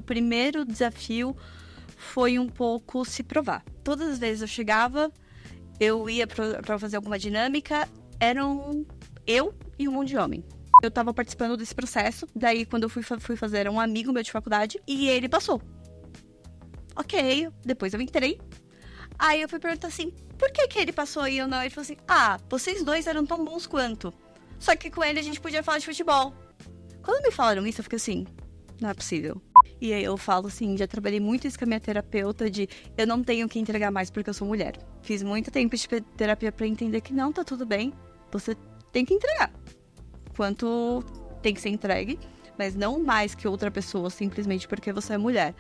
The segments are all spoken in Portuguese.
o primeiro desafio foi um pouco se provar. Todas as vezes eu chegava, eu ia pra fazer alguma dinâmica, eram eu e um monte de homem. Eu tava participando desse processo, daí quando eu fui fazer, era um amigo meu de faculdade, e ele passou. Ok, depois eu entrei. Aí eu fui perguntar assim, por que ele passou e eu não? Ele falou assim, vocês dois eram tão bons quanto. Só que com ele a gente podia falar de futebol. Quando me falaram isso, eu fiquei assim, não é possível. E aí eu falo assim, já trabalhei muito isso com a minha terapeuta de eu não tenho que entregar mais porque eu sou mulher. Fiz muito tempo de terapia pra entender que não, tá tudo bem, você tem que entregar. Quanto tem que ser entregue, mas não mais que outra pessoa simplesmente porque você é mulher.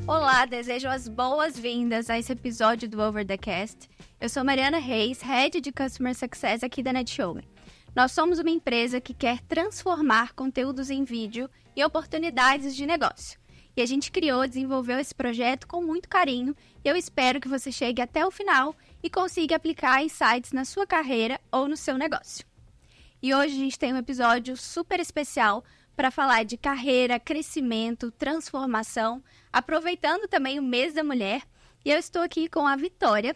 Olá, desejo as boas-vindas a esse episódio do Over the Cast. Eu sou Mariana Reis, Head de Customer Success aqui da NetShowme. Nós somos uma empresa que quer transformar conteúdos em vídeo e oportunidades de negócio. E a gente desenvolveu esse projeto com muito carinho e eu espero que você chegue até o final e consiga aplicar insights na sua carreira ou no seu negócio. E hoje a gente tem um episódio super especial para falar de carreira, crescimento, transformação, aproveitando também o mês da mulher. E eu estou aqui com a Vitória.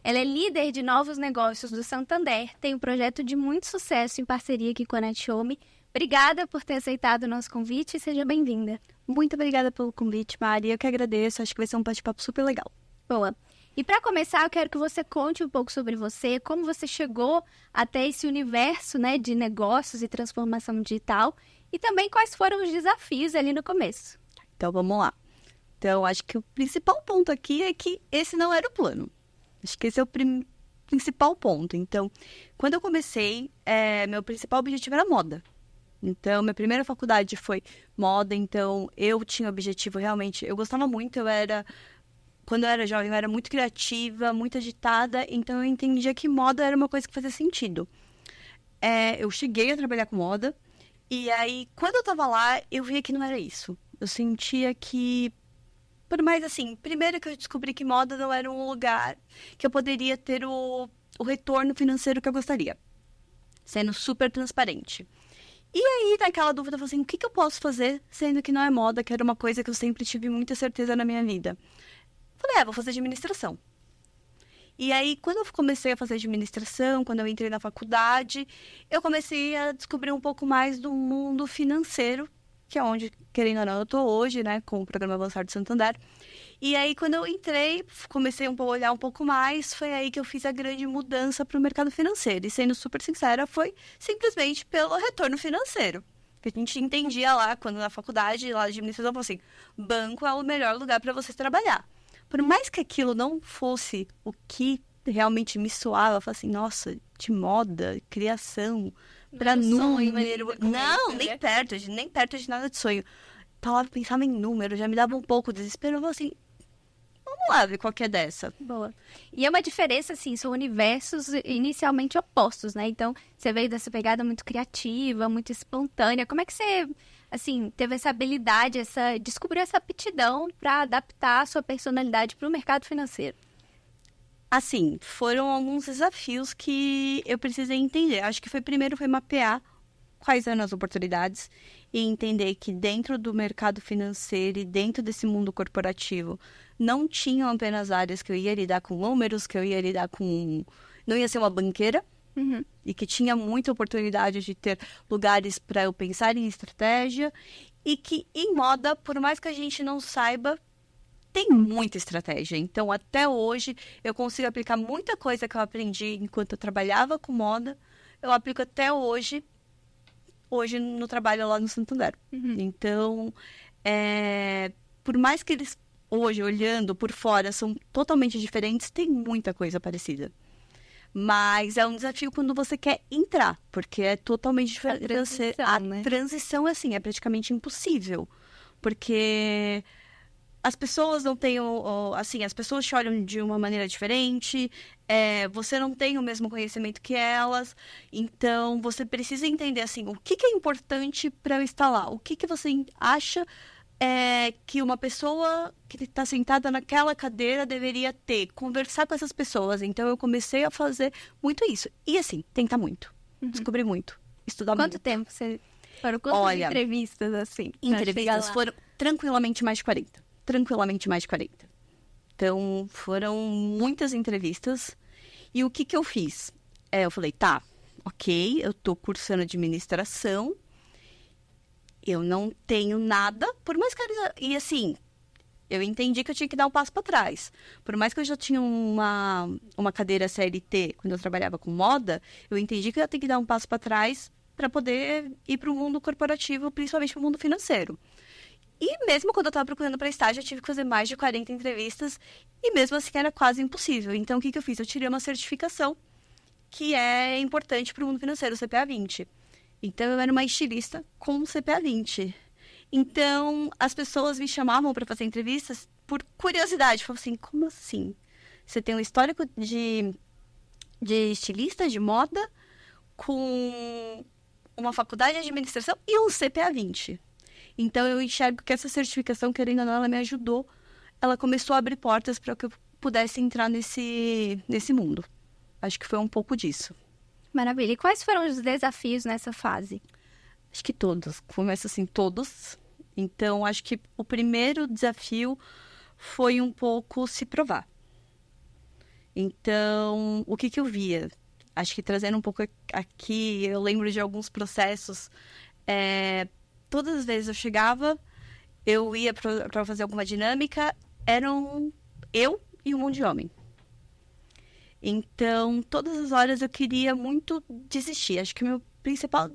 Ela é líder de novos negócios do Santander, tem um projeto de muito sucesso em parceria aqui com a NetShowme. Obrigada por ter aceitado o nosso convite e seja bem-vinda. Muito obrigada pelo convite, Mari. Eu que agradeço. Acho que vai ser um bate-papo super legal. Boa. E para começar, eu quero que você conte um pouco sobre você, como você chegou até esse universo, né, de negócios e transformação digital e também quais foram os desafios ali no começo. Então, vamos lá. Então, acho que o principal ponto aqui é que esse não era o plano. Acho que esse é o principal ponto. Então, quando eu comecei, meu principal objetivo era moda. Então, minha primeira faculdade foi moda, então eu tinha objetivo realmente, eu gostava muito, quando eu era jovem, eu era muito criativa, muito agitada, então eu entendia que moda era uma coisa que fazia sentido. Eu cheguei a trabalhar com moda, e aí, quando eu tava lá, eu via que não era isso. Eu sentia que, por mais assim, primeiro que eu descobri que moda não era um lugar que eu poderia ter o retorno financeiro que eu gostaria, sendo super transparente. E aí, naquela dúvida, eu falei assim, o que eu posso fazer, sendo que não é moda, que era uma coisa que eu sempre tive muita certeza na minha vida. Falei, vou fazer administração. E aí, quando eu comecei a fazer administração, quando eu entrei na faculdade, eu comecei a descobrir um pouco mais do mundo financeiro, que é onde, querendo ou não, eu estou hoje, né, com o Programa Avançado de Santander. E aí, quando eu entrei, comecei a olhar um pouco mais, foi aí que eu fiz a grande mudança para o mercado financeiro. E sendo super sincera, foi simplesmente pelo retorno financeiro. Que a gente entendia lá, quando na faculdade, lá de administração, assim, banco é o melhor lugar para você trabalhar. Por mais que aquilo não fosse o que realmente me soava, eu falei assim, nossa, de moda, criação, para número... Não, nem perto de nada de sonho. Palavra, pensava em número, já me dava um pouco de desespero. Eu falei assim, vamos lá ver qual que é dessa. Boa. E é uma diferença, assim, são universos inicialmente opostos, né? Então, você veio dessa pegada muito criativa, muito espontânea. Como é que você, assim, teve essa habilidade, descobriu essa aptidão para adaptar a sua personalidade para o mercado financeiro? Assim, foram alguns desafios que eu precisei entender. Acho que primeiro foi mapear quais eram as oportunidades e entender que dentro do mercado financeiro e dentro desse mundo corporativo não tinham apenas áreas que eu ia lidar com números, que eu ia lidar com... Não ia ser uma banqueira, e que tinha muita oportunidade de ter lugares para eu pensar em estratégia e que em moda, por mais que a gente não saiba, tem muita estratégia. Então, até hoje, eu consigo aplicar muita coisa que eu aprendi enquanto eu trabalhava com moda, eu aplico até hoje no trabalho lá no Santander. Então, por mais que eles, hoje, olhando por fora, são totalmente diferentes, tem muita coisa parecida. Mas é um desafio quando você quer entrar, porque é totalmente diferente. A transição, assim, é praticamente impossível. Porque as pessoas não têm, assim, as pessoas te olham de uma maneira diferente, você não tem o mesmo conhecimento que elas, então você precisa entender, assim, o que é importante para eu estar lá, o que você acha que uma pessoa que está sentada naquela cadeira deveria ter, conversar com essas pessoas. Então eu comecei a fazer muito isso, e assim, tentar muito, descobrir muito. estudar Quanto muito. tempo você... Foram quantas entrevistas, assim? Entrevistas foram tranquilamente mais de 40. Tranquilamente mais de 40. Então, foram muitas entrevistas. E o que eu fiz? Eu falei, tá, ok, eu tô cursando administração, eu não tenho nada, por mais que... E assim, eu entendi que eu tinha que dar um passo para trás. Por mais que eu já tinha uma cadeira CLT quando eu trabalhava com moda, eu entendi que eu ia ter que dar um passo para trás para poder ir para o mundo corporativo, principalmente para o mundo financeiro. E mesmo quando eu estava procurando para estágio, eu tive que fazer mais de 40 entrevistas e mesmo assim era quase impossível. Então, o que eu fiz? Eu tirei uma certificação que é importante para o mundo financeiro, o CPA 20. Então, eu era uma estilista com o CPA 20. Então, as pessoas me chamavam para fazer entrevistas por curiosidade. Falavam assim, como assim? Você tem um histórico de estilista de moda com uma faculdade de administração e um CPA 20. Então, eu enxergo que essa certificação, querendo ou não, ela me ajudou. Ela começou a abrir portas para que eu pudesse entrar nesse mundo. Acho que foi um pouco disso. Maravilha. E quais foram os desafios nessa fase? Acho que todos. Começa assim, todos. Então, acho que o primeiro desafio foi um pouco se provar. Então, o que eu via? Acho que trazendo um pouco aqui, eu lembro de alguns processos. Todas as vezes eu chegava, eu ia para fazer alguma dinâmica, eram eu e um monte de homem. Então, todas as horas eu queria muito desistir. Acho que o meu principal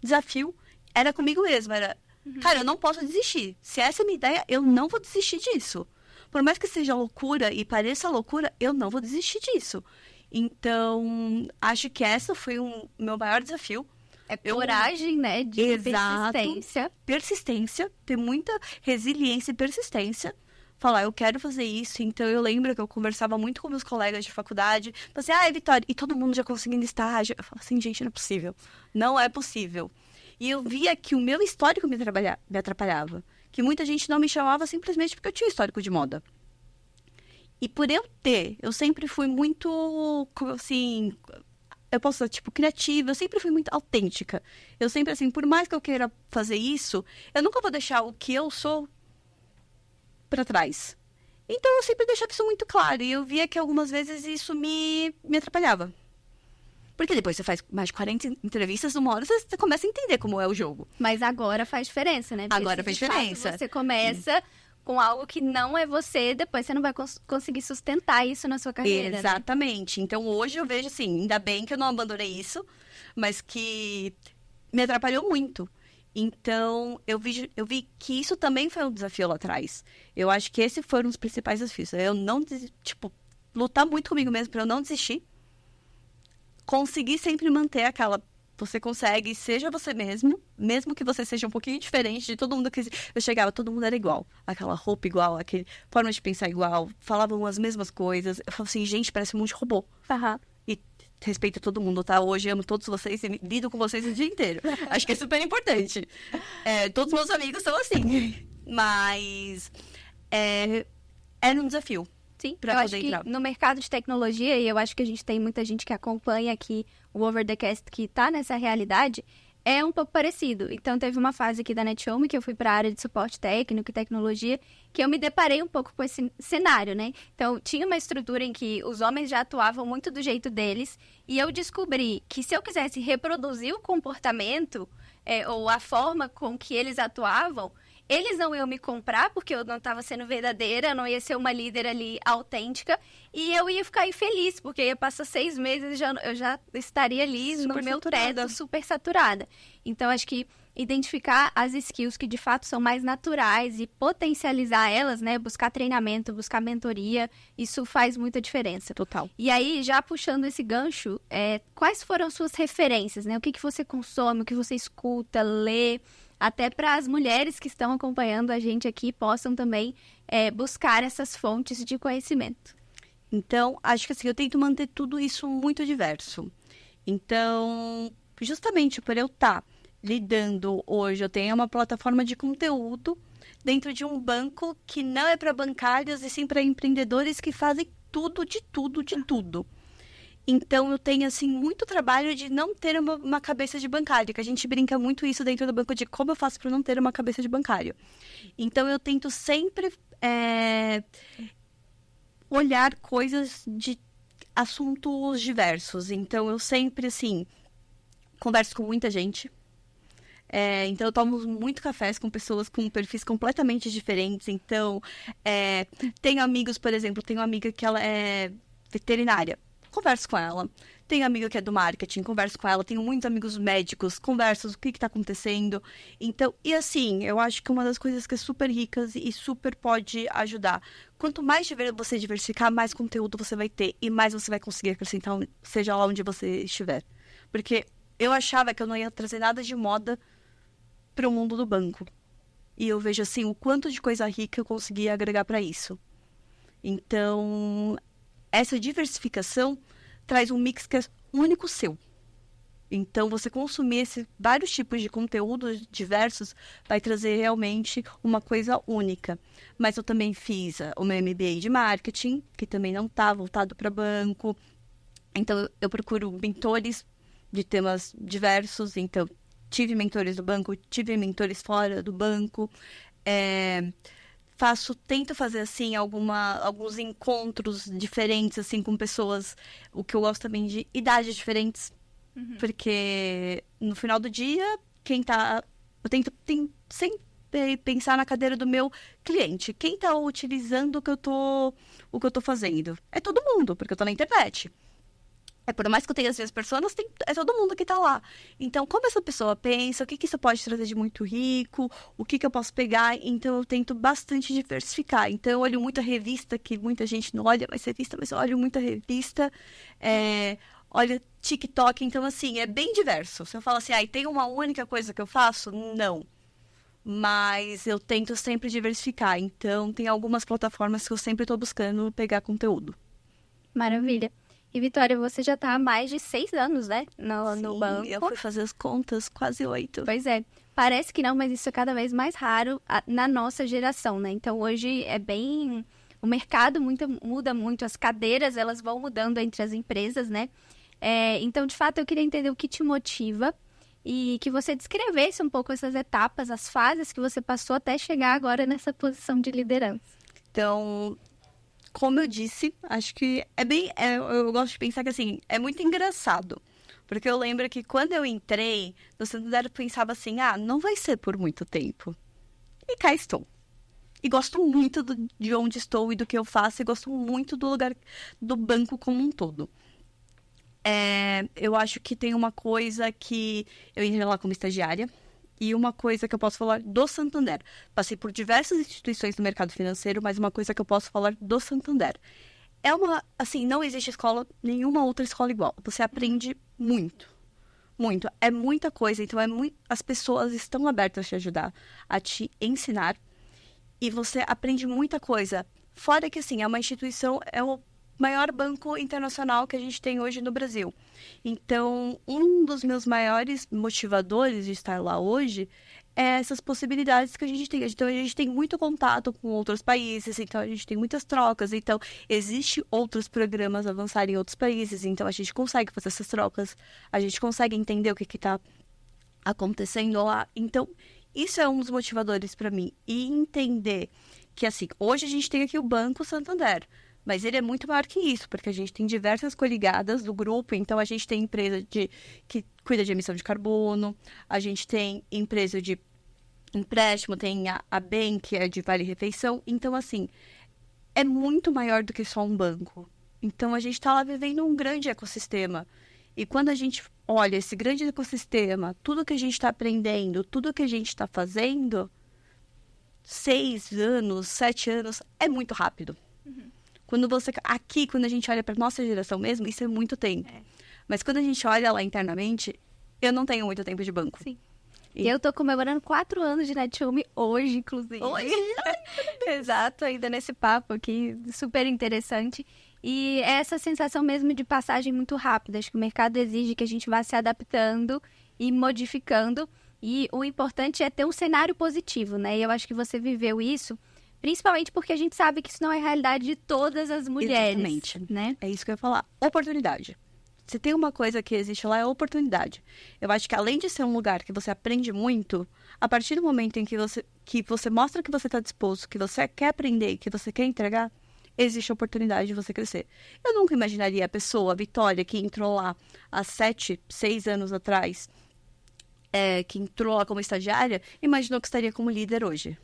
desafio era comigo mesma, era... Cara, eu não posso desistir. Se essa é a minha ideia, eu não vou desistir disso. Por mais que seja loucura e pareça loucura, eu não vou desistir disso. Então, acho que essa foi o meu maior desafio. É coragem, né? De Exato. persistência. Persistência, ter muita resiliência e persistência. Falar, eu quero fazer isso. Então, eu lembro que eu conversava muito com meus colegas de faculdade. Falei assim, Vitória, e todo mundo já conseguindo estágio. Eu falava assim, gente, não é possível. Não é possível. E eu via que o meu histórico me atrapalhava. Que muita gente não me chamava simplesmente porque eu tinha histórico de moda. E por eu sempre fui muito, assim, eu posso ser, criativa, eu sempre fui muito autêntica. Eu sempre, assim, por mais que eu queira fazer isso, eu nunca vou deixar o que eu sou para trás. Então, eu sempre deixava isso muito claro. E eu via que algumas vezes isso me atrapalhava. Porque depois você faz mais de 40 entrevistas, uma hora você começa a entender como é o jogo. Mas agora faz diferença, né? Porque agora faz diferença. Você começa com algo que não é você, depois você não vai conseguir sustentar isso na sua carreira. Exatamente. Né? Então, hoje eu vejo assim, ainda bem que eu não abandonei isso, mas que me atrapalhou muito. Então, eu vi que isso também foi um desafio lá atrás. Eu acho que esse foram os principais desafios. Eu não, lutar muito comigo mesmo para eu não desistir. Conseguir sempre manter aquela... Você consegue, seja você mesmo que você seja um pouquinho diferente de todo mundo que... Eu chegava, todo mundo era igual. Aquela roupa igual, aquela forma de pensar igual. Falavam as mesmas coisas. Eu falava assim, gente, parece um monte de robô. E respeito a todo mundo, tá? Hoje amo todos vocês e lido com vocês o dia inteiro. Acho que é super importante. Todos meus amigos são assim. Mas... era um desafio. Sim, eu acho que no mercado de tecnologia, e eu acho que a gente tem muita gente que acompanha aqui o Over the Cast que tá nessa realidade, é um pouco parecido. Então, teve uma fase aqui da NetHome que eu fui para a área de suporte técnico e tecnologia, que eu me deparei um pouco com esse cenário, né? Então, tinha uma estrutura em que os homens já atuavam muito do jeito deles, e eu descobri que se eu quisesse reproduzir o comportamento ou a forma com que eles atuavam, eles não iam me comprar, porque eu não estava sendo verdadeira, eu não ia ser uma líder ali autêntica, e eu ia ficar infeliz, porque ia passar 6 meses e eu já estaria ali super no meu teto, super saturada. Então, acho que identificar as skills que de fato são mais naturais e potencializar elas, né? Buscar treinamento, buscar mentoria, isso faz muita diferença. Total. E aí, já puxando esse gancho, quais foram suas referências, né? O que você consome, o que você escuta, lê... Até para as mulheres que estão acompanhando a gente aqui possam também buscar essas fontes de conhecimento. Então, acho que assim, eu tento manter tudo isso muito diverso. Então, justamente por eu estar lidando hoje, eu tenho uma plataforma de conteúdo dentro de um banco que não é para bancários, e sim para empreendedores que fazem tudo, de tudo, de tudo. Então, eu tenho, assim, muito trabalho de não ter uma cabeça de bancário, que a gente brinca muito isso dentro do banco, de como eu faço para não ter uma cabeça de bancário. Então, eu tento sempre olhar coisas de assuntos diversos. Então, eu sempre, assim, converso com muita gente. Então, eu tomo muito cafés com pessoas com perfis completamente diferentes. Então, tenho amigos, por exemplo, tenho uma amiga que ela é veterinária. Converso com ela. Tenho amiga que é do marketing, converso com ela. Tenho muitos amigos médicos, converso o que está acontecendo. Então, e assim, eu acho que uma das coisas que é super ricas e super pode ajudar. Quanto mais você diversificar, mais conteúdo você vai ter e mais você vai conseguir acrescentar, seja lá onde você estiver. Porque eu achava que eu não ia trazer nada de moda para o mundo do banco. E eu vejo assim o quanto de coisa rica eu consegui agregar para isso. Então, essa diversificação traz um mix que é único seu. Então, você consumir vários tipos de conteúdos diversos vai trazer realmente uma coisa única. Mas eu também fiz o meu MBA de marketing, que também não está voltado para banco. Então, eu procuro mentores de temas diversos. Então, tive mentores do banco, tive mentores fora do banco. Tento fazer, assim, alguns encontros diferentes, assim, com pessoas, o que eu gosto também de idades diferentes. Porque no final do dia, eu tento sempre pensar na cadeira do meu cliente. Quem tá utilizando o que eu tô fazendo? É todo mundo, porque eu tô na internet. Por mais que eu tenha as minhas pessoas, é todo mundo que tá lá. Então, como essa pessoa pensa, o que isso pode trazer de muito rico, o que eu posso pegar, então eu tento bastante diversificar. Então, eu olho muita revista, que muita gente não olha mais revista, mas eu olho muita revista, olha TikTok, então assim, é bem diverso. Se eu falo assim, tem uma única coisa que eu faço? Não. Mas eu tento sempre diversificar. Então, tem algumas plataformas que eu sempre estou buscando pegar conteúdo. Maravilha. E, Vitória, você já está há mais de 6 anos, né? No banco. Eu fui fazer as contas, quase 8. Pois é. Parece que não, mas isso é cada vez mais raro na nossa geração, né? Então, hoje é bem... O mercado muda muito, as cadeiras, elas vão mudando entre as empresas, né? Então, de fato, eu queria entender o que te motiva e que você descrevesse um pouco essas etapas, as fases que você passou até chegar agora nessa posição de liderança. Então, como eu disse, acho que eu gosto de pensar que, assim, é muito engraçado. Porque eu lembro que quando eu entrei no Santander, eu pensava assim, não vai ser por muito tempo. E cá estou. E gosto muito de onde estou e do que eu faço. E gosto muito do lugar do banco como um todo. Eu acho que tem uma coisa que eu entrei lá como estagiária e uma coisa que eu posso falar do Santander. Passei por diversas instituições do mercado financeiro, mas uma coisa que eu posso falar do Santander. Não existe nenhuma outra escola igual. Você aprende muito, muito. É muita coisa, então as pessoas estão abertas a te ajudar, a te ensinar e você aprende muita coisa. Fora que, assim, é uma instituição, é o maior banco internacional que a gente tem hoje no Brasil. Então, um dos meus maiores motivadores de estar lá hoje é essas possibilidades que a gente tem. Então, a gente tem muito contato com outros países, então a gente tem muitas trocas. Então, existe outros programas avançarem em outros países, então a gente consegue fazer essas trocas, a gente consegue entender o que está acontecendo lá. Então, isso é um dos motivadores para mim. E entender que, assim, hoje a gente tem aqui o Banco Santander, mas ele é muito maior que isso, porque a gente tem diversas coligadas do grupo. Então, a gente tem empresa que cuida de emissão de carbono, a gente tem empresa de empréstimo, tem a BEM, que é de vale-refeição. Então, assim, é muito maior do que só um banco. Então, a gente está lá vivendo um grande ecossistema. E quando a gente olha esse grande ecossistema, tudo que a gente está aprendendo, tudo que a gente está fazendo, 6 anos, 7 anos, é muito rápido. Quando a gente olha para nossa geração mesmo, isso é muito tempo. Mas quando a gente olha lá internamente, eu não tenho muito tempo de banco. Sim. E eu tô comemorando 4 anos de Netshoes hoje, inclusive. Hoje? Exato, ainda nesse papo aqui, super interessante. E é essa sensação mesmo de passagem muito rápida. Acho que o mercado exige que a gente vá se adaptando e modificando. E o importante é ter um cenário positivo, né? E eu acho que você viveu isso, principalmente porque a gente sabe que isso não é a realidade de todas as mulheres. Exatamente. Né? É isso que eu ia falar. Oportunidade. Se tem uma coisa que existe lá, é a oportunidade. Eu acho que além de ser um lugar que você aprende muito, a partir do momento em que você mostra que você está disposto, que você quer aprender, que você quer entregar, existe a oportunidade de você crescer. Eu nunca imaginaria a pessoa, a Vitória, que entrou lá há 7, 6 anos atrás, que entrou lá como estagiária, imaginou que estaria como líder hoje.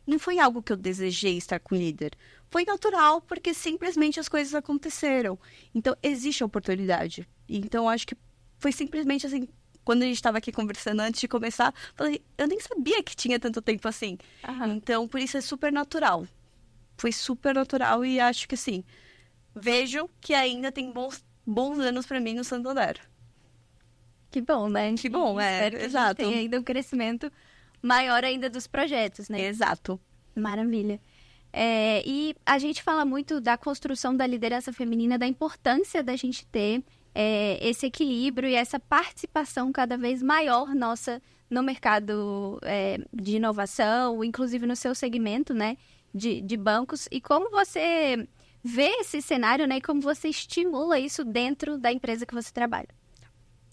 Não foi algo que eu desejei estar com líder. Foi natural, porque simplesmente as coisas aconteceram. Então, existe a oportunidade. Então, acho que foi simplesmente assim, quando a gente estava aqui conversando antes de começar, falei, eu nem sabia que tinha tanto tempo assim. Então, por isso é super natural. Foi super natural e acho que, assim, vejo que ainda tem bons anos para mim no Santander. Que bom, né? Que bom, espero que exato. A gente tenha ainda um crescimento maior ainda dos projetos, né? Exato. Maravilha. E a gente fala muito da construção da liderança feminina, da importância da gente ter esse equilíbrio e essa participação cada vez maior nossa no mercado de inovação, inclusive no seu segmento, né, de bancos. E como você vê esse cenário, né, e como você estimula isso dentro da empresa que você trabalha?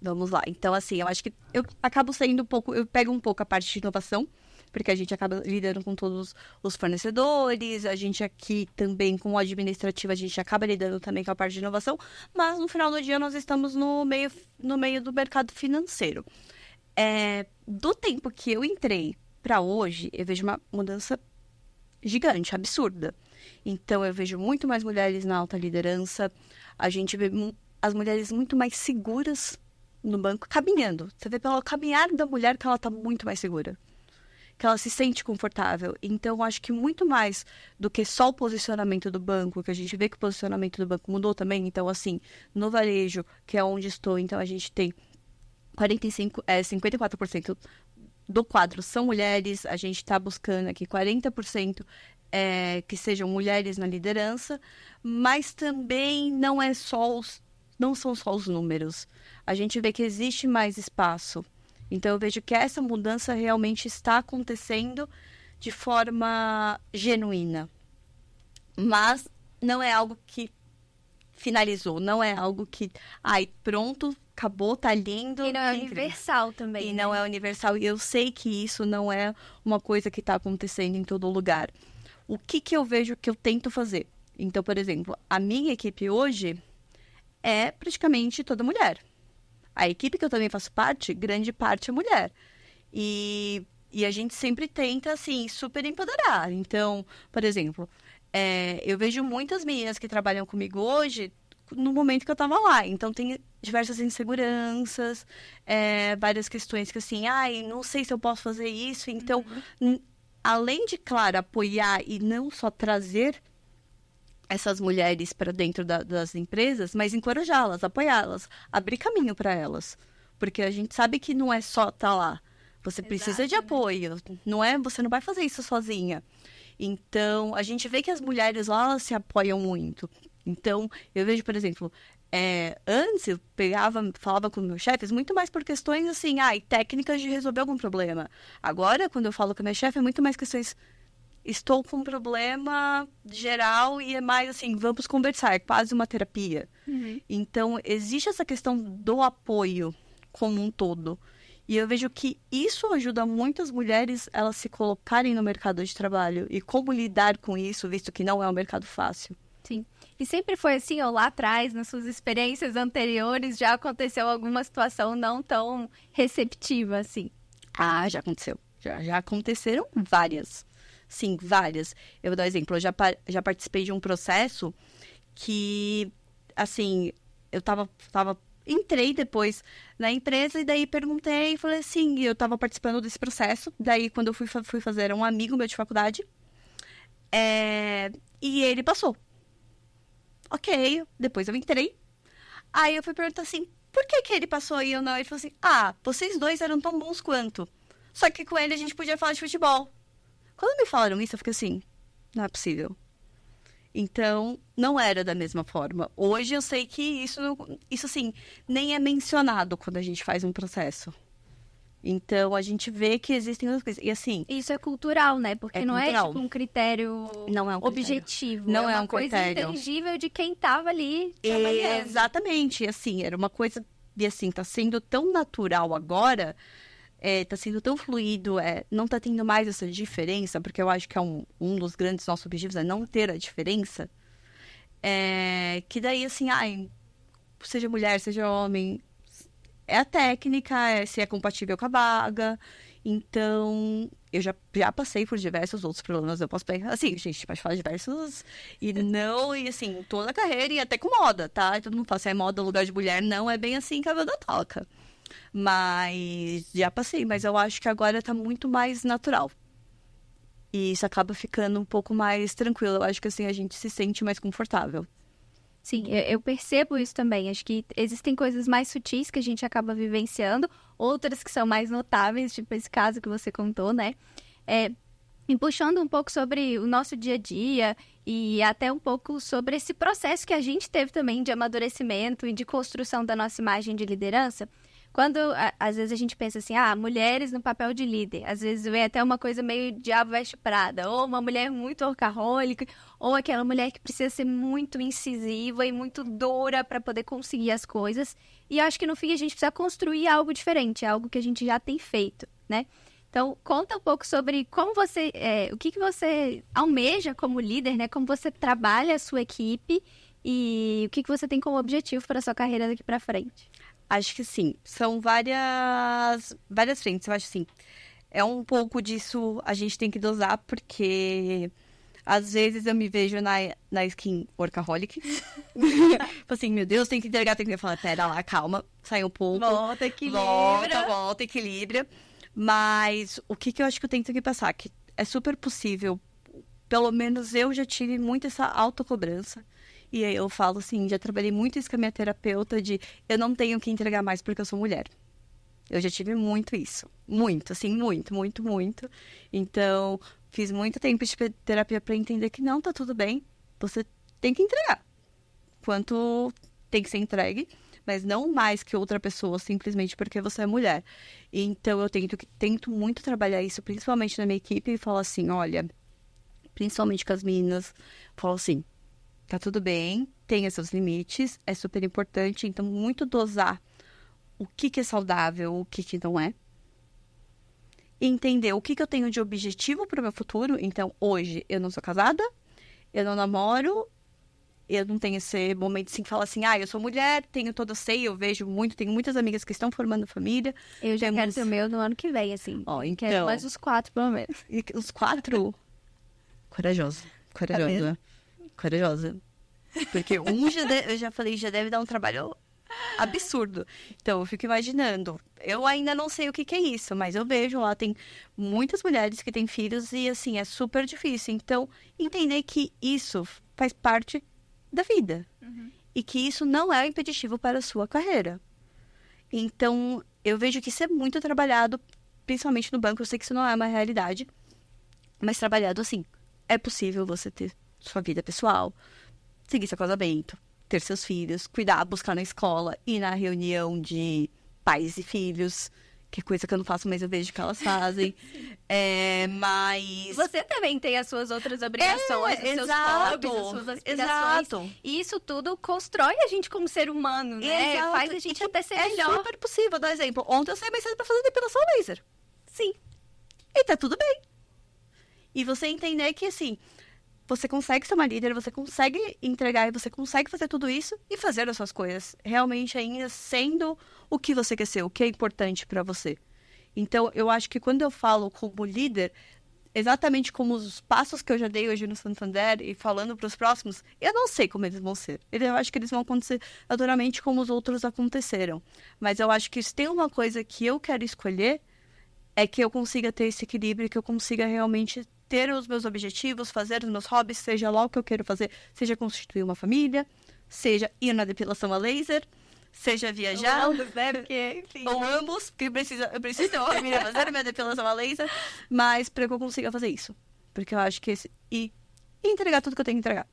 Vamos lá. Então, assim, eu acho que eu acabo saindo um pouco, eu pego um pouco a parte de inovação, porque a gente acaba lidando com todos os fornecedores, a gente aqui também com o administrativo, a gente acaba lidando também com a parte de inovação, mas no final do dia nós estamos no meio do mercado financeiro. Do tempo que eu entrei para hoje, eu vejo uma mudança gigante, absurda. Então, eu vejo muito mais mulheres na alta liderança, a gente vê as mulheres muito mais seguras no banco, caminhando. Você vê pelo caminhar da mulher que ela está muito mais segura, que ela se sente confortável. Então, acho que muito mais do que só o posicionamento do banco, que a gente vê que o posicionamento do banco mudou também. Então, assim, no varejo, que é onde estou, então a gente tem 54% do quadro são mulheres, a gente está buscando aqui 40% que sejam mulheres na liderança, mas também não são só os números. A gente vê que existe mais espaço. Então, eu vejo que essa mudança realmente está acontecendo de forma genuína. Mas não é algo que finalizou, não é algo que, pronto, acabou, tá lindo. E não é universal também. E não é universal. E eu sei que isso não é uma coisa que está acontecendo em todo lugar. O que eu vejo que eu tento fazer? Então, por exemplo, a minha equipe hoje é praticamente toda mulher. A equipe que eu também faço parte, grande parte é mulher. E a gente sempre tenta, assim, super empoderar. Então, por exemplo, eu vejo muitas meninas que trabalham comigo hoje no momento que eu estava lá. Então, tem diversas inseguranças, várias questões que, assim, não sei se eu posso fazer isso. Então, além de, claro, apoiar e não só trazer essas mulheres para dentro das empresas, mas encorajá-las, apoiá-las, abrir caminho para elas. Porque a gente sabe que não é só estar lá. Você precisa de apoio. Você não vai fazer isso sozinha. Então, a gente vê que as mulheres lá, elas se apoiam muito. Então, eu vejo, por exemplo, antes eu falava com meus chefes muito mais por questões assim, técnicas de resolver algum problema. Agora, quando eu falo com a minha chefe, é muito mais questões, estou com um problema geral e é mais assim, vamos conversar, é quase uma terapia. Então, existe essa questão do apoio como um todo. E eu vejo que isso ajuda muito as mulheres elas se colocarem no mercado de trabalho e como lidar com isso, visto que não é um mercado fácil. Sim. E sempre foi assim, ou lá atrás, nas suas experiências anteriores, já aconteceu alguma situação não tão receptiva, assim? Já aconteceu. Já aconteceram várias. Sim, várias. Eu vou dar um exemplo. Eu já participei de um processo que, assim, eu entrei depois na empresa e daí perguntei e falei assim, eu estava participando desse processo. Daí, quando eu fui fazer, era um amigo meu de faculdade. E ele passou. Ok, depois eu entrei. Aí eu fui perguntar assim, por que ele passou e eu não? Ele falou assim, vocês dois eram tão bons quanto. Só que com ele a gente podia falar de futebol. Quando me falaram isso, eu fiquei assim, não é possível. Então, não era da mesma forma. Hoje eu sei que isso assim, nem é mencionado quando a gente faz um processo. Então, a gente vê que existem outras coisas. E assim, Isso é cultural, né? Porque É não cultural. é tipo um critério não é um critério. objetivo. Não é uma um coisa critério. intangível de quem tava ali trabalhando. Exatamente, assim, era uma coisa, e assim, tá sendo tão natural agora, tá sendo tão fluido, não tá tendo mais essa diferença, porque eu acho que é um dos grandes nossos objetivos, é não ter a diferença, que daí, assim, seja mulher, seja homem, é a técnica, se é compatível com a vaga. Então, eu já passei por diversos outros problemas. Eu posso pegar, assim, gente, pode falar diversos. E assim, toda a carreira e até com moda, tá? E todo mundo fala, se é moda, lugar de mulher, não é bem assim que a banda toca. Mas já passei, mas eu acho que agora tá muito mais natural. E isso acaba ficando um pouco mais tranquilo. Eu acho que assim a gente se sente mais confortável. Sim, eu percebo isso também. Acho que existem coisas mais sutis que a gente acaba vivenciando, outras que são mais notáveis, tipo esse caso que você contou, né? Me puxando um pouco sobre o nosso dia a dia e até um pouco sobre esse processo que a gente teve também de amadurecimento e de construção da nossa imagem de liderança. Quando, às vezes, a gente pensa assim, mulheres no papel de líder. Às vezes vem até uma coisa meio Diabo Veste Prada. Ou uma mulher muito workaholic, ou aquela mulher que precisa ser muito incisiva e muito dura para poder conseguir as coisas. E eu acho que, no fim, a gente precisa construir algo diferente, algo que a gente já tem feito, né? Então, conta um pouco sobre como você... o que você almeja como líder, né? Como você trabalha a sua equipe e o que você tem como objetivo para a sua carreira daqui para frente. Acho que sim, são várias frentes. Eu acho assim, é um pouco disso a gente tem que dosar, porque às vezes eu me vejo na skin workaholic. Assim, meu Deus, tem que entregar, tem que falar, pera lá, calma, sai um pouco. Volta, equilibra. Volta, equilibra. Mas o que eu acho que eu tenho que passar? Que é super possível, pelo menos eu já tive muito essa autocobrança. E aí eu falo assim, já trabalhei muito isso com a minha terapeuta de eu não tenho que entregar mais porque eu sou mulher. Eu já tive muito isso. Muito, assim, muito, muito, muito. Então, fiz muito tempo de terapia para entender que não, tá tudo bem. Você tem que entregar. Quanto tem que ser entregue, mas não mais que outra pessoa, simplesmente porque você é mulher. Então, eu tento muito trabalhar isso, principalmente na minha equipe, e falo assim, olha, principalmente com as meninas, falo assim, tá tudo bem, tenha seus limites, é super importante, então muito dosar o que é saudável, o que não é. Entender o que eu tenho de objetivo para o meu futuro. Então, hoje, eu não sou casada, eu não namoro, eu não tenho esse momento assim que fala assim, eu sou mulher, eu vejo muito, tenho muitas amigas que estão formando família. Eu já quero ter o meu no ano que vem, assim. Então, quero mais os 4, pelo menos. E os 4? Corajosa. Porque eu já falei, já deve dar um trabalho absurdo. Então, eu fico imaginando. Eu ainda não sei o que é isso, mas eu vejo lá, tem muitas mulheres que têm filhos e, assim, é super difícil. Então, entender que isso faz parte da vida. Uhum. E que isso não é impeditivo para a sua carreira. Então, eu vejo que isso é muito trabalhado, principalmente no banco. Eu sei que isso não é uma realidade, mas trabalhado assim. É possível você ter sua vida pessoal, seguir seu casamento, ter seus filhos, cuidar, buscar na escola, ir na reunião de pais e filhos, que é coisa que eu não faço, mas eu vejo que elas fazem. Mas... Você também tem as suas outras obrigações, os seus hobbies, as suas aspirações. Exato. E isso tudo constrói a gente como ser humano, né? Exato. Faz a gente até ser melhor. É super possível. Vou dar um exemplo. Ontem eu saí mais cedo pra fazer depilação laser. Sim. E tá tudo bem. E você entender que, assim, você consegue ser uma líder, você consegue entregar e você consegue fazer tudo isso e fazer as suas coisas. Realmente ainda sendo o que você quer ser, o que é importante pra você. Então, eu acho que quando eu falo como líder, exatamente como os passos que eu já dei hoje no Santander e falando pros próximos, eu não sei como eles vão ser. Eu acho que eles vão acontecer naturalmente como os outros aconteceram. Mas eu acho que se tem uma coisa que eu quero escolher, é que eu consiga ter esse equilíbrio, que eu consiga realmente ter os meus objetivos, fazer os meus hobbies, seja lá o que eu quero fazer, seja constituir uma família, seja ir na depilação a laser, seja viajar. Ou ambos, né? Porque, enfim. Ou ambos, porque eu preciso ter uma família, fazer a minha depilação a laser, mas para que eu consiga fazer isso. Porque eu acho que e entregar tudo que eu tenho que entregar.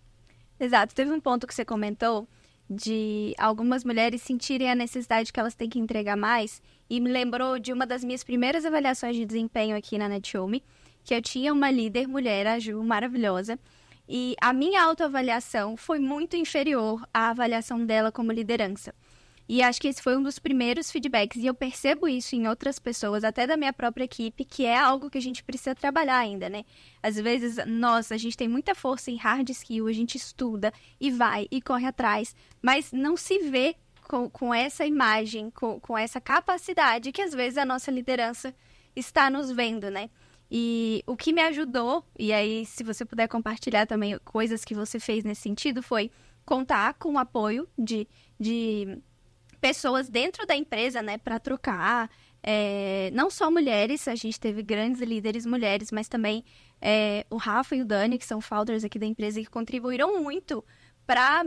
Exato. Teve um ponto que você comentou de algumas mulheres sentirem a necessidade que elas têm que entregar mais e me lembrou de uma das minhas primeiras avaliações de desempenho aqui na Netshoes, que eu tinha uma líder mulher, a Ju, maravilhosa, e a minha autoavaliação foi muito inferior à avaliação dela como liderança. E acho que esse foi um dos primeiros feedbacks, e eu percebo isso em outras pessoas, até da minha própria equipe, que é algo que a gente precisa trabalhar ainda, né? Às vezes, nossa, a gente tem muita força em hard skill, a gente estuda e vai e corre atrás, mas não se vê com essa imagem, com essa capacidade que às vezes a nossa liderança está nos vendo, né? E o que me ajudou, e aí se você puder compartilhar também coisas que você fez nesse sentido, foi contar com o apoio de pessoas dentro da empresa, né, para trocar, não só mulheres, a gente teve grandes líderes mulheres, mas também o Rafa e o Dani, que são founders aqui da empresa, que contribuíram muito para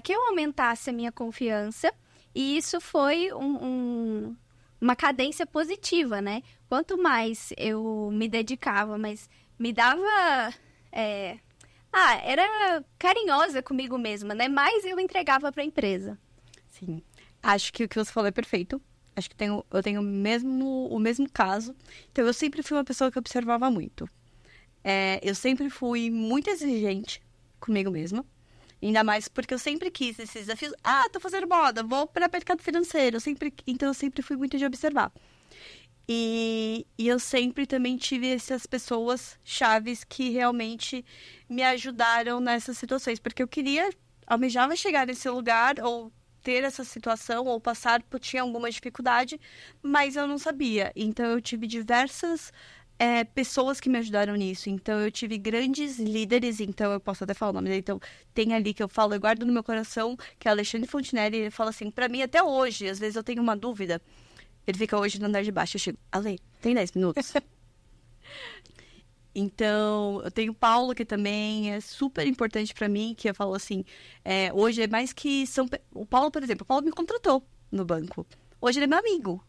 que eu aumentasse a minha confiança, e isso foi uma cadência positiva, né? Quanto mais eu me dedicava, mas me dava... era carinhosa comigo mesma, né? Mais eu entregava para a empresa. Sim. Acho que o que você falou é perfeito. Acho que eu tenho o mesmo caso. Então, eu sempre fui uma pessoa que observava muito. Eu sempre fui muito exigente comigo mesma. Ainda mais porque eu sempre quis esses desafios. Tô fazendo moda, vou para o mercado financeiro. Então, eu sempre fui muito de observar. E eu sempre também tive essas pessoas chaves que realmente me ajudaram nessas situações. Porque eu almejava chegar nesse lugar ou ter essa situação ou tinha alguma dificuldade, mas eu não sabia. Então, eu tive diversas pessoas que me ajudaram nisso. Então, eu tive grandes líderes, então eu posso até falar o nome dele. Então, tem ali que eu falo, eu guardo no meu coração, que é Alexandre Fontinelli. Ele fala assim, pra mim, até hoje, às vezes eu tenho uma dúvida. Ele fica hoje no andar de baixo. Eu chego, Ale, tem 10 minutos? Então, eu tenho o Paulo, que também é super importante pra mim, que eu falo assim, hoje é mais que... O Paulo, por exemplo, o Paulo me contratou no banco. Hoje ele é meu amigo.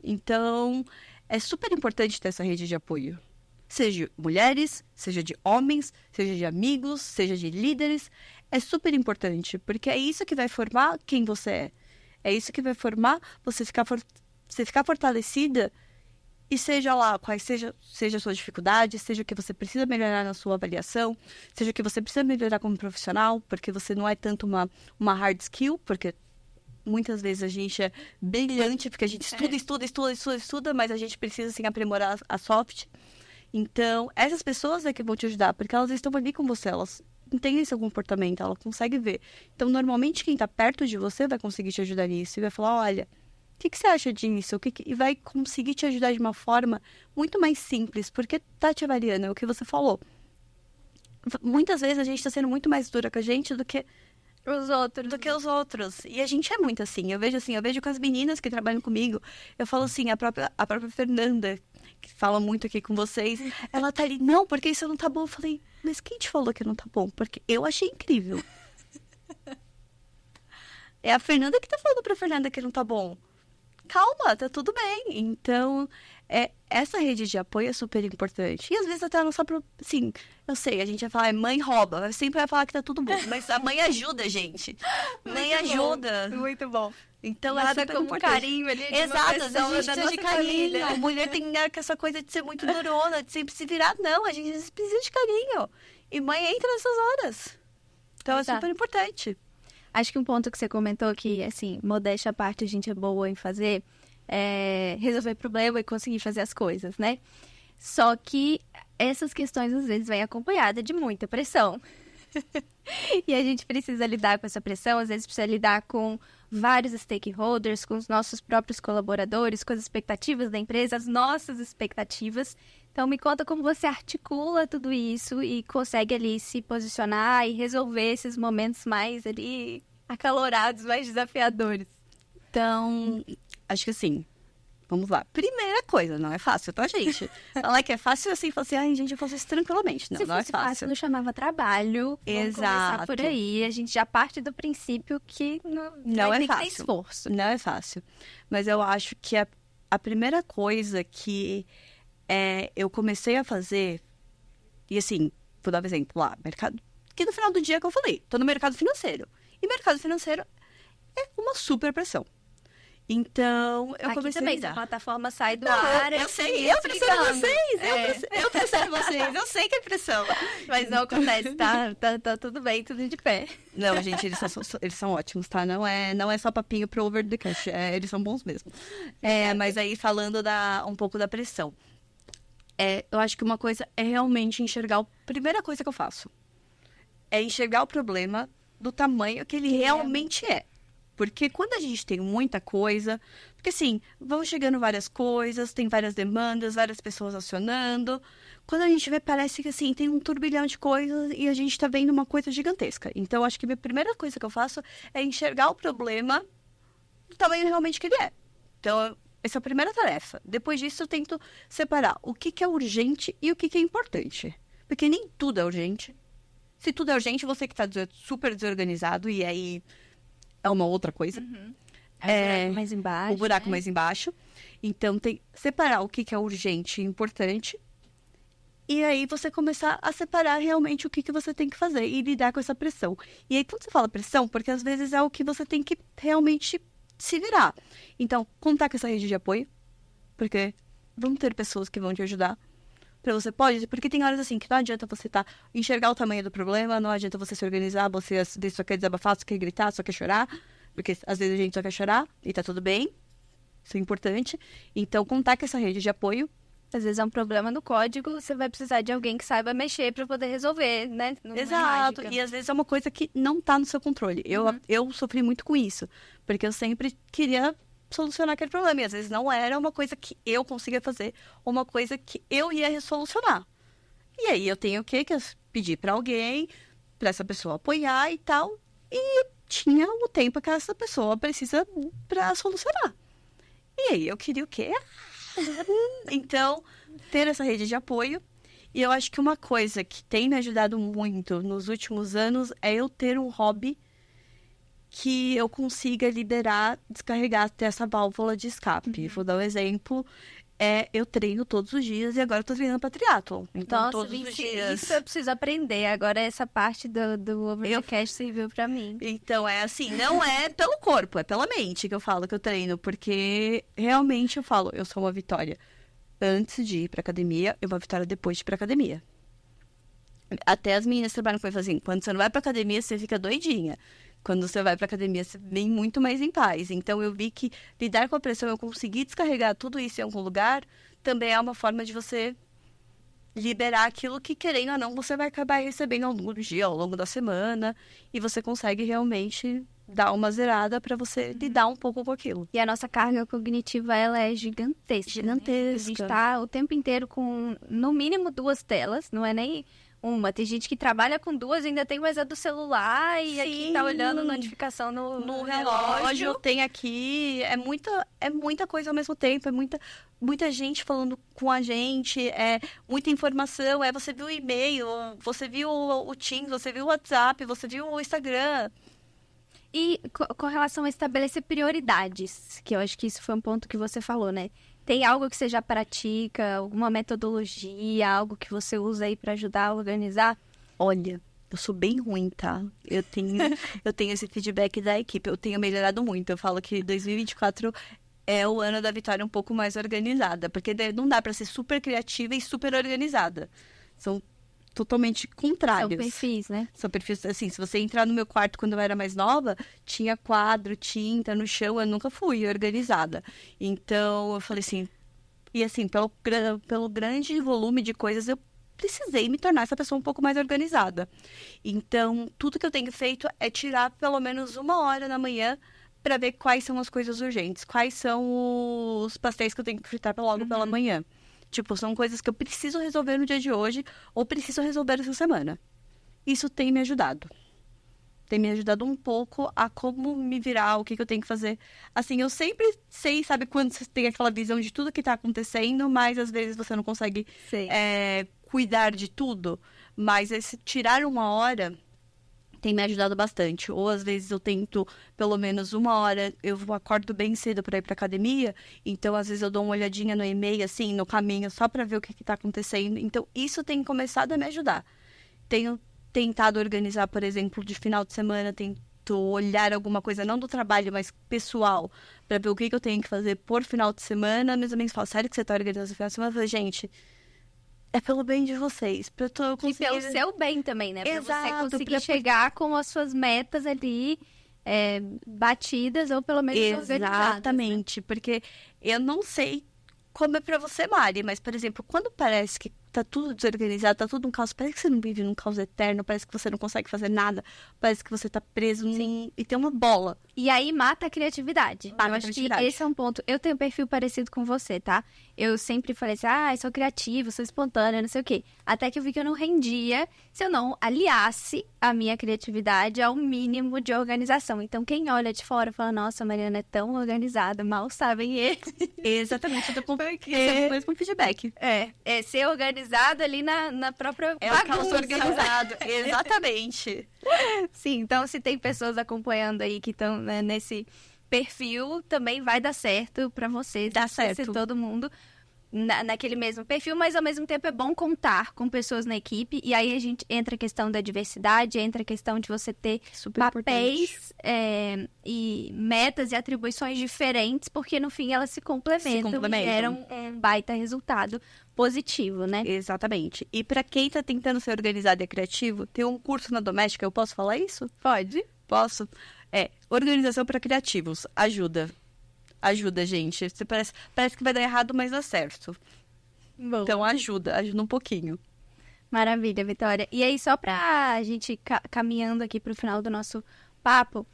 Então, é super importante ter essa rede de apoio. Seja de mulheres, seja de homens, seja de amigos, seja de líderes. É super importante, porque é isso que vai formar quem você é. É isso que vai formar você ficar fortalecida. E seja lá, seja a sua dificuldade, seja o que você precisa melhorar na sua avaliação, seja o que você precisa melhorar como profissional, porque você não é tanto uma hard skill, porque muitas vezes a gente é brilhante, porque a gente estuda, mas a gente precisa, assim, aprimorar a soft. Então, essas pessoas é que vão te ajudar, porque elas estão ali com você, elas entendem seu comportamento, elas conseguem ver. Então, normalmente, quem está perto de você vai conseguir te ajudar nisso e vai falar, olha... O que você acha disso? E vai conseguir te ajudar de uma forma muito mais simples, porque tá te avaliando, é o que você falou. Muitas vezes a gente tá sendo muito mais dura com a gente do que os outros. E a gente é muito assim. Eu vejo com as meninas que trabalham comigo. Eu falo assim, a própria Fernanda, que fala muito aqui com vocês, ela tá ali, não, porque isso não tá bom. Eu falei, mas quem te falou que não tá bom? Porque eu achei incrível. É a Fernanda que tá falando pra Fernanda que não tá bom. Calma, tá tudo bem. Então, essa rede de apoio é super importante. E às vezes até a nossa... Sim, eu sei, a gente vai falar, mãe rouba. Sempre vai falar que tá tudo bom. Mas a mãe ajuda a gente. Mãe ajuda. Muito bom. Então, nada é super como importante. Carinho ali de Exato, uma às vezes pessoa a gente da precisa de nossa carinho. família. A mulher tem essa coisa de ser muito durona, de sempre se virar. Não, a gente às vezes precisa de carinho. E mãe entra nessas horas. Então, Exato. é super importante. Acho que um ponto que você comentou que, assim, modéstia à parte, a gente é boa em fazer... resolver problema e conseguir fazer as coisas, né? Só que essas questões, às vezes, vêm acompanhadas de muita pressão. E a gente precisa lidar com essa pressão, às vezes precisa lidar com vários stakeholders, com os nossos próprios colaboradores, com as expectativas da empresa, as nossas expectativas. Então, me conta como você articula tudo isso e consegue ali se posicionar e resolver esses momentos mais ali acalorados, mais desafiadores. Então, acho que assim, vamos lá. Primeira coisa, não é fácil, tá, gente? Falar que é fácil assim, falar assim, ai, gente, eu faço isso tranquilamente. Não, Se não é fosse fácil, fácil. não chamava trabalho. Vamos começar por aí. A gente já parte do princípio que Não vai é ter que ter fácil. esforço. Não é fácil. Mas eu acho que a primeira coisa que eu comecei a fazer, e assim, vou dar um exemplo lá, mercado. Que no final do dia que eu falei, tô no mercado financeiro. E mercado financeiro é uma super pressão. Então, eu Aqui comecei também, a se a lidar. plataforma sai do Não, ar, eu sei, eu preciso de vocês, eu preciso de vocês, eu sei que é pressão. Mas não acontece, tá tudo bem, tudo de pé. Não, gente, eles são ótimos, tá? Não é só papinho pro Over the Cash, eles são bons mesmo. Mas aí, falando um pouco da pressão. Eu acho que uma coisa é realmente enxergar, primeira coisa que eu faço, é enxergar o problema do tamanho que ele realmente é. Porque quando a gente tem muita coisa... Porque, assim, vão chegando várias coisas, tem várias demandas, várias pessoas acionando. Quando a gente vê, parece que, assim, tem um turbilhão de coisas e a gente tá vendo uma coisa gigantesca. Então, acho que a primeira coisa que eu faço é enxergar o problema do tamanho realmente que ele é. Então, essa é a primeira tarefa. Depois disso, eu tento separar o que é urgente e o que é importante. Porque nem tudo é urgente. Se tudo é urgente, você que tá super desorganizado e aí... é uma outra coisa. O buraco mais embaixo. O buraco mais embaixo. Então, tem separar o que é urgente e importante. E aí, você começar a separar realmente o que você tem que fazer e lidar com essa pressão. E aí, quando você fala pressão, porque às vezes é o que você tem que realmente se virar. Então, contar com essa rede de apoio. Porque vão ter pessoas que vão te ajudar. Porque tem horas assim que não adianta você enxergar o tamanho do problema, não adianta você se organizar, você só quer desabafar, só quer gritar, só quer chorar, porque às vezes a gente só quer chorar e tá tudo bem, isso é importante. Então, contar com essa rede de apoio. Às vezes é um problema no código, você vai precisar de alguém que saiba mexer para poder resolver, né? Não é Exato, mágica. e às vezes é uma coisa que não tá no seu controle. Eu sofri muito com isso, porque eu sempre queria solucionar aquele problema. E às vezes não era uma coisa que eu conseguia fazer, ou uma coisa que eu ia solucionar. E aí eu tenho que pedir para alguém, para essa pessoa apoiar e tal. E tinha o tempo que essa pessoa precisa para solucionar. E aí eu queria o quê? Então, ter essa rede de apoio. E eu acho que uma coisa que tem me ajudado muito nos últimos anos é eu ter um hobby que eu consiga liberar, descarregar, ter essa válvula de escape. Vou dar um exemplo. Eu treino todos os dias e agora eu tô treinando para triatlon. Então, Nossa, todos os dias. isso eu preciso aprender. Agora essa parte do Overcast serviu pra mim. Então, é assim, não é pelo corpo, é pela mente que eu falo que eu treino. Porque realmente eu falo, eu sou uma Vitória antes de ir pra academia e uma Vitória depois de ir pra academia. Até as meninas trabalham com assim, quando você não vai pra academia, você fica doidinha. Quando você vai pra academia, você vem muito mais em paz. Então, eu vi que lidar com a pressão, eu conseguir descarregar tudo isso em algum lugar, também é uma forma de você liberar aquilo que, querendo ou não, você vai acabar recebendo ao longo do dia, ao longo da semana. E você consegue realmente dar uma zerada pra você lidar um pouco com aquilo. E a nossa carga cognitiva, ela é gigantesca. Gigantesca. A gente tá o tempo inteiro com, no mínimo, 2 telas. Não é nem... uma. Tem gente que trabalha com 2, ainda tem mais a do celular e aqui tá olhando notificação no relógio. Tem aqui, é muita coisa ao mesmo tempo, é muita gente falando com a gente, é muita informação, você viu o e-mail, você viu o Teams, você viu o WhatsApp, você viu o Instagram. E com relação a estabelecer prioridades, que eu acho que isso foi um ponto que você falou, né? Tem algo que você já pratica, alguma metodologia, algo que você usa aí para ajudar a organizar? Olha, eu sou bem ruim, tá? Eu tenho esse feedback da equipe, eu tenho melhorado muito. Eu falo que 2024 é o ano da Vitória um pouco mais organizada, porque não dá para ser super criativa e super organizada. São totalmente contrários. São perfis, né? São perfis, assim, se você entrar no meu quarto quando eu era mais nova, tinha quadro, tinta no chão, eu nunca fui organizada. Então, eu falei assim, e assim, pelo grande volume de coisas, eu precisei me tornar essa pessoa um pouco mais organizada. Então, tudo que eu tenho feito é tirar pelo menos 1 hora na manhã para ver quais são as coisas urgentes, quais são os pastéis que eu tenho que fritar logo pela manhã. Tipo, são coisas que eu preciso resolver no dia de hoje ou preciso resolver essa semana. Isso tem me ajudado. Tem me ajudado um pouco a como me virar, o que eu tenho que fazer. Assim, eu sempre sei, sabe, quando você tem aquela visão de tudo que tá acontecendo, mas às vezes você não consegue cuidar de tudo. Mas esse tirar 1 hora tem me ajudado bastante. Ou às vezes eu tento, pelo menos 1 hora, eu acordo bem cedo para ir para academia, então às vezes eu dou uma olhadinha no e-mail, assim, no caminho, só para ver o que está acontecendo. Então isso tem começado a me ajudar. Tenho tentado organizar, por exemplo, de final de semana, olhar alguma coisa, não do trabalho, mas pessoal, pra ver o que eu tenho que fazer por final de semana, meus amigos falam, sério que você tá organizando o final de semana? Eu falo, gente, é pelo bem de vocês, pra eu E conseguir... pelo seu bem também, né? Pra você Exato, conseguir chegar com as suas metas ali batidas ou pelo menos organizadas, né? Exatamente, porque eu não sei como é pra você, Mari, mas, por exemplo, quando parece que tá tudo desorganizado, tá tudo um caos, parece que você não vive num caos eterno, parece que você não consegue fazer nada, parece que você tá preso e tem uma bola. E aí mata a criatividade. Mata eu a acho criatividade. que esse é um ponto. Eu tenho um perfil parecido com você, tá? Eu sempre falei assim, eu sou criativa, sou espontânea, não sei o quê. Até que eu vi que eu não rendia se eu não aliasse a minha criatividade ao mínimo de organização. Então, quem olha de fora fala, nossa, a Mariana é tão organizada, mal sabem eles. Exatamente, eu tô com o mesmo feedback. É ser organizado ali na própria É o caos bagunça. organizado, exatamente. Sim, então se tem pessoas acompanhando aí que estão nesse perfil, também vai dar certo pra você. Dá Se certo. todo mundo naquele mesmo perfil, mas ao mesmo tempo é bom contar com pessoas na equipe. E aí a gente entra a questão da diversidade, entra a questão de você ter Super papéis e metas e atribuições diferentes, porque no fim elas se complementam e geram um baita resultado positivo, né? Exatamente. E pra quem tá tentando ser organizado e criativo, tem um curso na Doméstica, eu posso falar isso? Pode. Posso? Organização para criativos. Ajuda. Ajuda, gente. Você parece que vai dar errado, mas dá certo. Bom. Então ajuda um pouquinho. Maravilha, Vitória. E aí, só pra gente caminhando aqui pro final do nosso papo,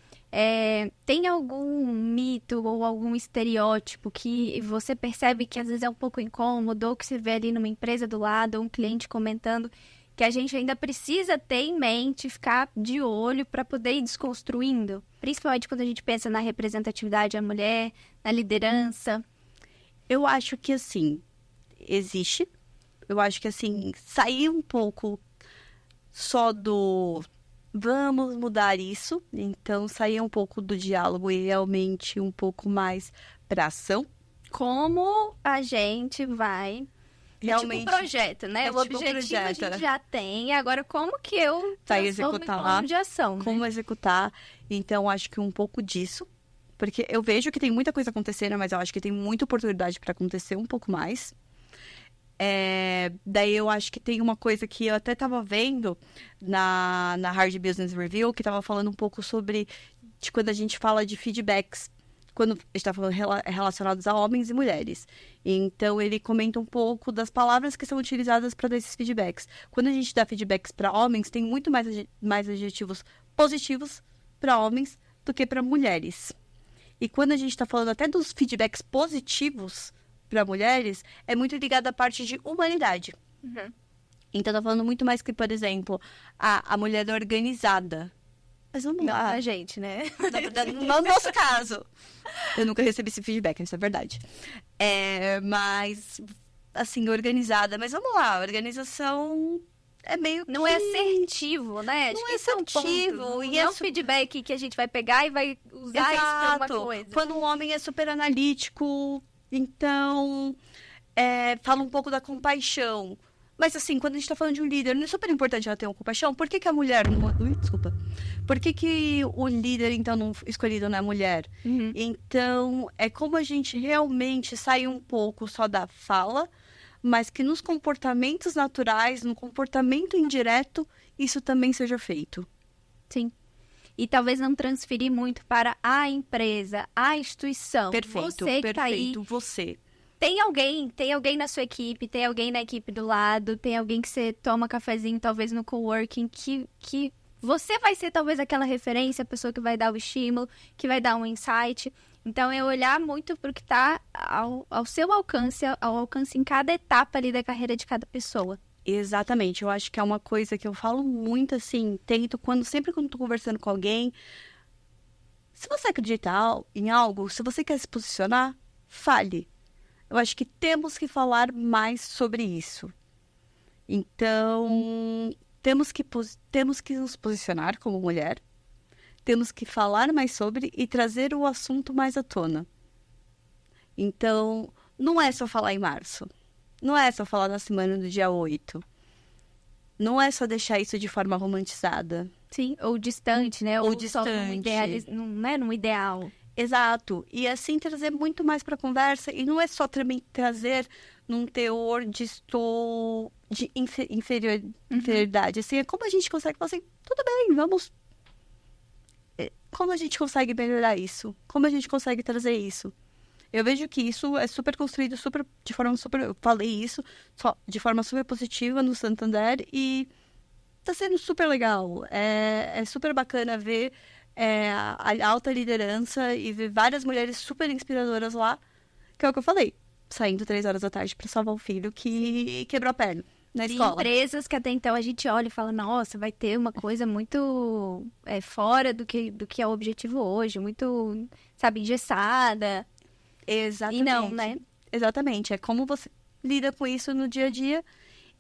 tem algum mito ou algum estereótipo que você percebe que às vezes é um pouco incômodo, ou que você vê ali numa empresa do lado, ou um cliente comentando, que a gente ainda precisa ter em mente, ficar de olho para poder ir desconstruindo? Principalmente quando a gente pensa na representatividade da mulher, na liderança. Eu acho que, assim, existe. Eu acho que, assim, sair um pouco só do vamos mudar isso. Então, sair um pouco do diálogo e realmente um pouco mais pra ação. Como a gente vai... Realmente. É tipo um projeto, né? É o tipo um objetivo a projeto, gente já tem. Agora, como que eu transformo executar em lá, plano de ação, né? como executar. Então, acho que um pouco disso. Porque eu vejo que tem muita coisa acontecendo, mas eu acho que tem muita oportunidade para acontecer um pouco mais. Daí eu acho que tem uma coisa que eu até estava vendo na Harvard Business Review, que estava falando um pouco sobre de quando a gente fala de feedbacks, quando a gente está falando relacionados a homens e mulheres. Então, ele comenta um pouco das palavras que são utilizadas para dar esses feedbacks. Quando a gente dá feedbacks para homens, tem muito mais adjetivos positivos para homens do que para mulheres. E quando a gente está falando até dos feedbacks positivos para mulheres, é muito ligado à parte de humanidade. Uhum. Então, tá falando muito mais que, por exemplo, a mulher organizada. Mas vamos Não, lá. a gente, né? No nosso caso. Eu nunca recebi esse feedback, isso é verdade. Mas, assim, organizada. Mas vamos lá, a organização é meio que... Não é assertivo, né? Acho Não que é esse um ponto. assertivo, Não e é um feedback que a gente vai pegar e vai usar isso pra alguma Exato. coisa. Quando um homem é super analítico, então fala um pouco da compaixão. Mas assim, quando a gente tá falando de um líder, não é super importante ela ter uma compaixão? Por que a mulher não... Ui, desculpa. Por que o líder, então, escolhido não é mulher? Uhum. Então, é como a gente realmente sair um pouco só da fala, mas que nos comportamentos naturais, no comportamento indireto, isso também seja feito. Sim. E talvez não transferir muito para a empresa, a instituição. Perfeito, Você que tá aí. perfeito, você. Tem alguém na sua equipe, tem alguém na equipe do lado, tem alguém que você toma cafezinho, talvez no coworking, que você vai ser talvez aquela referência, a pessoa que vai dar o estímulo, que vai dar um insight. Então, é olhar muito para o que está ao seu alcance, ao alcance em cada etapa ali da carreira de cada pessoa. Exatamente, eu acho que é uma coisa que eu falo muito assim, sempre quando tô conversando com alguém, se você acredita em algo, se você quer se posicionar, fale. Eu acho que temos que falar mais sobre isso. Então, temos que nos posicionar como mulher, temos que falar mais sobre e trazer o assunto mais à tona. Então, não é só falar em março. Não é só falar na semana do dia 8. Não é só deixar isso de forma romantizada. Sim, ou distante, né? Ou só distante. não é num ideal. Exato. E assim trazer muito mais para a conversa. E não é só também trazer num teor de inferioridade. Assim, é como a gente consegue falar assim, tudo bem, vamos. Como a gente consegue melhorar isso? Como a gente consegue trazer isso? Eu vejo que isso é super construído, de forma super. Eu falei isso de forma super positiva no Santander e tá sendo super legal. É super bacana ver a alta liderança e ver várias mulheres super inspiradoras lá, que é o que eu falei, saindo 3 horas da tarde para salvar o filho que quebrou a perna na escola. Empresas que até então a gente olha e fala, nossa, vai ter uma coisa muito fora do que é o objetivo hoje, muito, sabe, engessada. Exatamente. E não, né? Exatamente. É como você lida com isso no dia a dia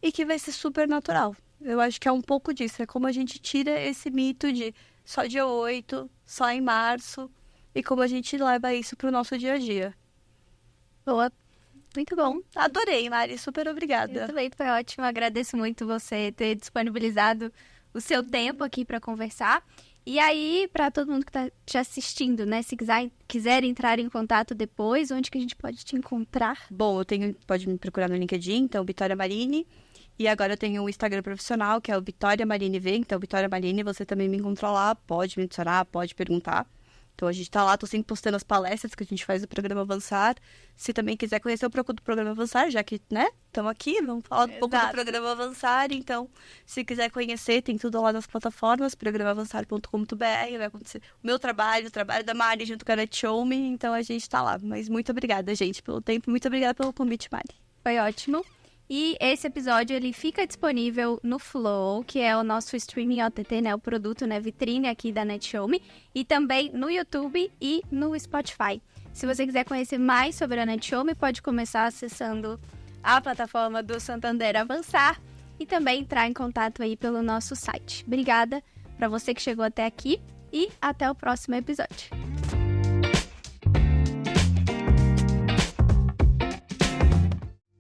e que vai ser super natural. Eu acho que é um pouco disso. É como a gente tira esse mito de só dia 8, só em março, e como a gente leva isso pro nosso dia a dia. Boa. Muito bom. Adorei, Mari. Super Eu obrigada. também, foi ótimo. Agradeço muito você ter disponibilizado o seu tempo aqui para conversar. E aí, para todo mundo que está te assistindo, né? Se quiser entrar em contato depois, onde que a gente pode te encontrar? Bom, pode me procurar no LinkedIn, então Vitória Marini. E agora eu tenho um Instagram profissional, que é o Vitória Marini V. Então, Vitória Marini, você também me encontra lá, pode me adicionar, pode perguntar. Então, a gente tá lá, tô sempre postando as palestras que a gente faz do Programa Avançar. Se também quiser conhecer um pouco do Programa Avançar, já que, né, estamos aqui, vamos falar um pouco do Programa Avançar. Então, se quiser conhecer, tem tudo lá nas plataformas, programavançar.com.br, vai acontecer o meu trabalho, o trabalho da Mari junto com a NetShowMe, então a gente tá lá. Mas muito obrigada, gente, pelo tempo, muito obrigada pelo convite, Mari. Foi ótimo. E esse episódio, ele fica disponível no Flow, que é o nosso streaming OTT, né? O produto, né? Vitrine aqui da NetShowMe. E também no YouTube e no Spotify. Se você quiser conhecer mais sobre a NetShowMe, pode começar acessando a plataforma do Santander Avançar e também entrar em contato aí pelo nosso site. Obrigada para você que chegou até aqui e até o próximo episódio.